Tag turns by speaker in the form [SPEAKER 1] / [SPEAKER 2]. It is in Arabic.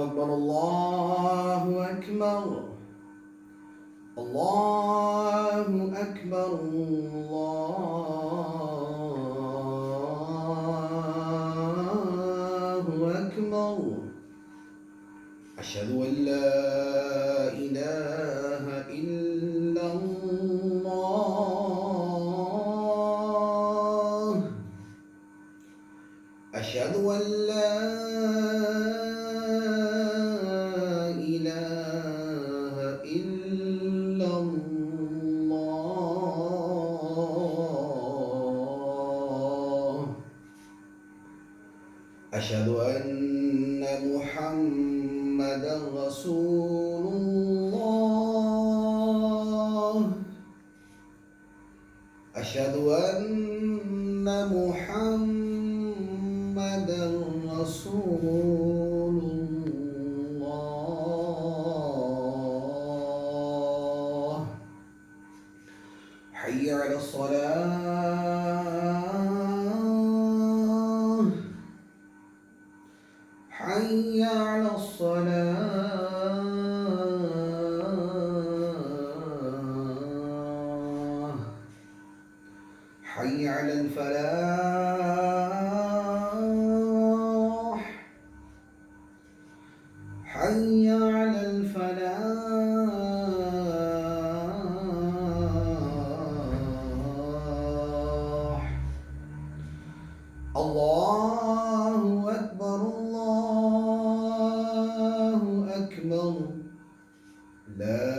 [SPEAKER 1] أكبر الله أكبر الله أكبر الله أكبر أشهد أن لا إله إلا الله أشهد أن لا إله إلا الله أشهد أن محمدًا رسول الله أشهد أن محمدًا رسول الله حي على الصلاة حي على الصلاة حي على الفلاح حي على الفلاح الله أكبر الله أكبر لا